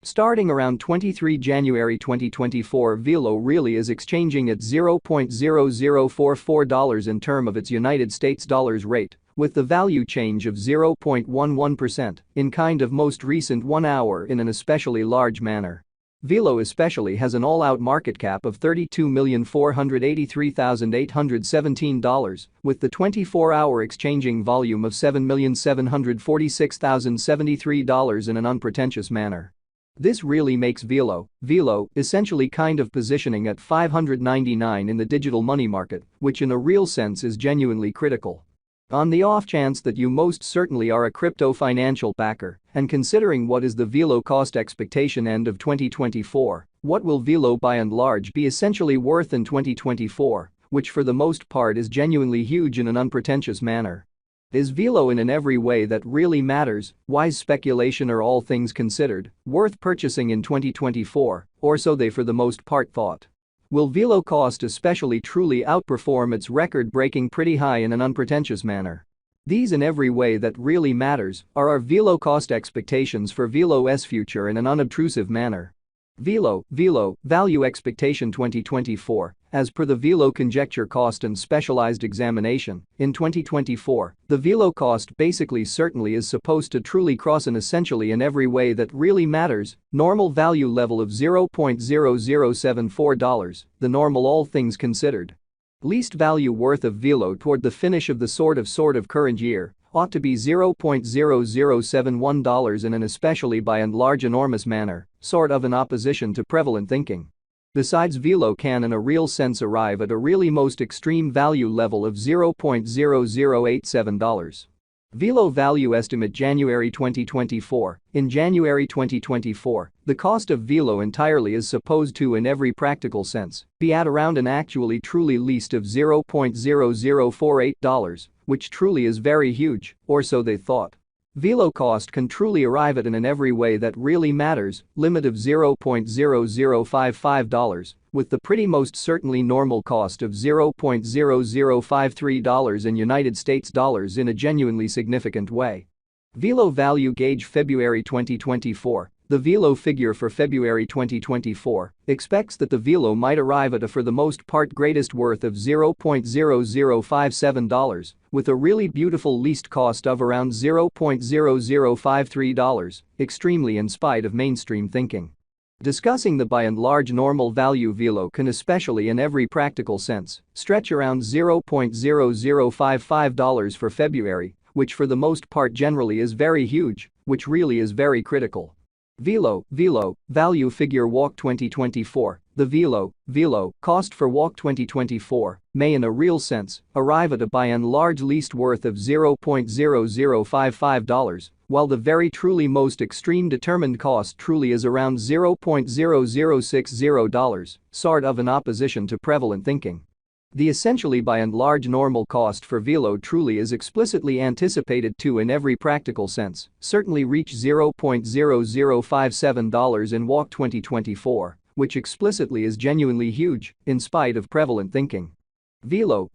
Starting around 23 January 2024, Velo really is exchanging at $0.0044 in term of its United States dollars rate, with the value change of 0.11% in kind of most recent 1 hour in an especially large manner. Velo especially has an all-out market cap of $32,483,817, with the 24-hour exchanging volume of $7,746,073 in an unpretentious manner. This really makes Velo essentially kind of positioning at 599 in the digital money market, which in a real sense is genuinely critical. On the off chance that you most certainly are a crypto financial backer, and considering what is the Velo cost expectation end of 2024, what will Velo by and large be essentially worth in 2024, which for the most part is genuinely huge in an unpretentious manner. Is Velo in every way that really matters, wise speculation or all things considered, worth purchasing in 2024, or so they for the most part thought? Will Velo cost especially truly outperform its record-breaking pretty high in an unpretentious manner? These in every way that really matters are our Velo cost expectations for Velo's future in an unobtrusive manner. Velo value expectation 2024. As per the Velo conjecture cost and specialized examination, in 2024, the Velo cost basically certainly is supposed to truly cross an essentially in every way that really matters normal value level of $0.0074, the normal all things considered. Least value worth of Velo toward the finish of the sort of current year ought to be $0.0071 in an especially by and large enormous manner, sort of in opposition to prevalent thinking. Besides, Velo can in a real sense arrive at a really most extreme value level of $0.0087. Velo value estimate January 2024. In January 2024, the cost of Velo entirely is supposed to in every practical sense be at around an actually truly least of $0.0048, which truly is very huge, or so they thought. Velo cost can truly arrive at in every way that really matters limit of $0.0055, with the pretty most certainly normal cost of $0.0053 in United States dollars in a genuinely significant way. Velo value gauge February 2024. The Velo figure for February 2024 expects that the Velo might arrive at a for the most part greatest worth of $0.0057, with a really beautiful least cost of around $0.0053, extremely in spite of mainstream thinking. Discussing the by and large normal value Velo can especially in every practical sense stretch around $0.0055 for February, which for the most part generally is very huge, which really is very critical. Velo value figure walk 2024. The Velo cost for walk 2024 may in a real sense arrive at a by and large least worth of $0.0055, while the very truly most extreme determined cost truly is around $0.0060, sort of in opposition to prevalent thinking. The essentially by and large normal cost for Velo truly is explicitly anticipated to in every practical sense certainly reach $0.0057 in walk 2024, which explicitly is genuinely huge in spite of prevalent thinking. Velo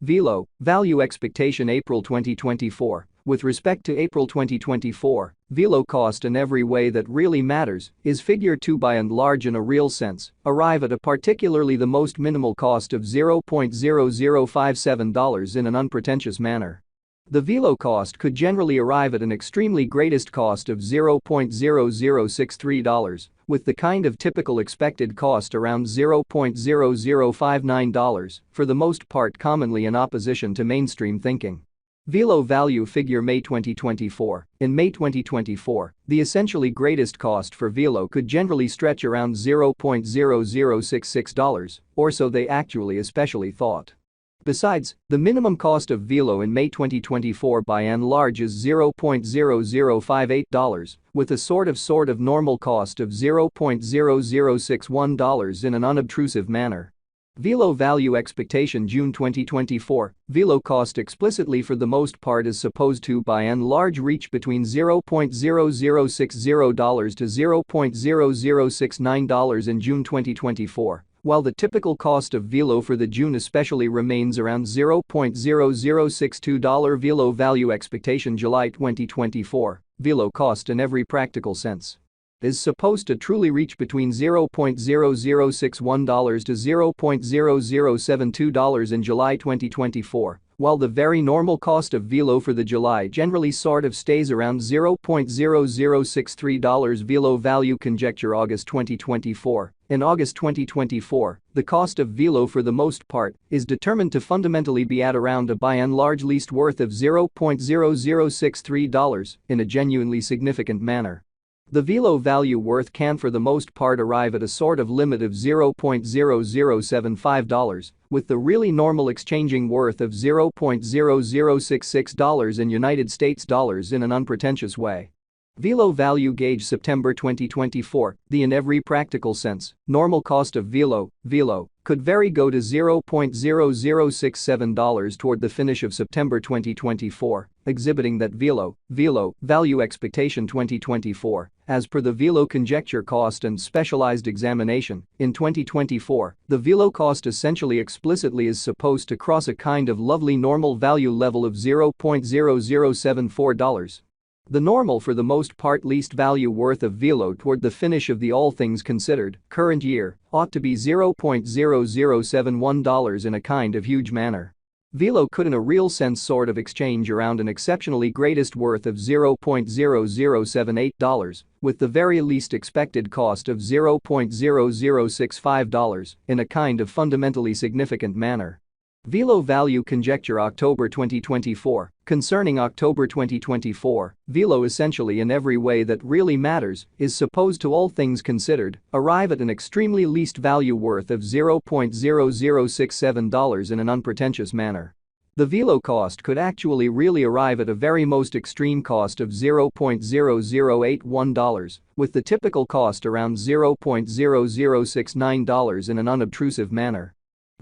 value expectation April 2024. With respect to April 2024, Velo cost in every way that really matters is figure to by and large in a real sense arrive at a particularly the most minimal cost of $0.0057 in an unpretentious manner. The Velo cost could generally arrive at an extremely greatest cost of $0.0063, with the kind of typical expected cost around $0.0059, for the most part commonly in opposition to mainstream thinking. Velo value figure May 2024. In May 2024, the essentially greatest cost for Velo could generally stretch around $0.0066, or so they actually especially thought. Besides, the minimum cost of Velo in May 2024 by and large is $0.0058, with a sort of normal cost of $0.0061 in an unobtrusive manner. Velo value expectation June 2024. Velo cost explicitly for the most part is supposed to by and large reach between $0.0060 to $0.0069 in June 2024, while the typical cost of Velo for the June especially remains around $0.0062. Velo value expectation July 2024. Velo cost in every practical sense is supposed to truly reach between $0.0061 to $0.0072 in July 2024, while the very normal cost of Velo for the July generally sort of stays around $0.0063. Velo value conjecture August 2024. In August 2024, the cost of Velo for the most part is determined to fundamentally be at around a by and large least worth of $0.0063 in a genuinely significant manner. The Velo value worth can for the most part arrive at a sort of limit of $0.0075, with the really normal exchanging worth of $0.0066 in United States dollars in an unpretentious way. Velo value gauge September 2024, the in every practical sense, normal cost of Velo could go to $0.0067 toward the finish of September 2024, exhibiting that Velo value expectation 2024, as per the Velo conjecture cost and specialized examination, in 2024, the Velo cost essentially explicitly is supposed to cross a kind of lovely normal value level of $0.0074. The normal for the most part least value worth of Velo toward the finish of the all things considered current year ought to be $0.0071 in a kind of huge manner. Velo could in a real sense sort of exchange around an exceptionally greatest worth of $0.0078, with the very least expected cost of $0.0065 in a kind of fundamentally significant manner. Velo value conjecture October 2024. Concerning October 2024, Velo essentially in every way that really matters is supposed to all things considered arrive at an extremely least value worth of $0.0067 in an unpretentious manner. The Velo cost could actually really arrive at a very most extreme cost of $0.0081, with the typical cost around $0.0069 in an unobtrusive manner.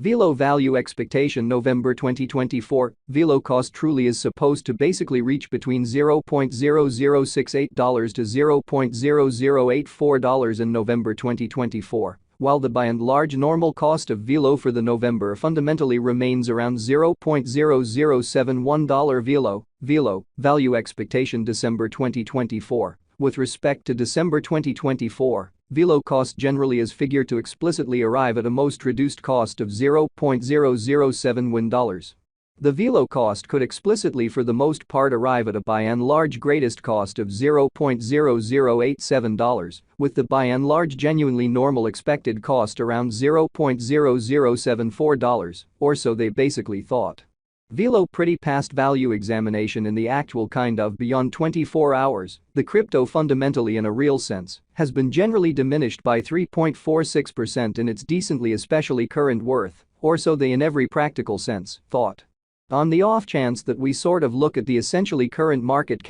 Velo value expectation November 2024, Velo cost truly is supposed to basically reach between $0.0068 to $0.0084 in November 2024, while the by and large normal cost of Velo for the November fundamentally remains around $0.0071. Velo value expectation December 2024. With respect to December 2024, Velo cost generally is figured to explicitly arrive at a most reduced cost of $0.007. The Velo cost could explicitly for the most part arrive at a by and large greatest cost of $0.0087, with the by and large genuinely normal expected cost around $0.0074, or so they basically thought. Velo pretty past value examination in the actual kind of beyond 24 hours, the crypto fundamentally in a real sense has been generally diminished by 3.46% in its decently especially current worth, or so they in every practical sense thought. On the off chance that we sort of look at the essentially current market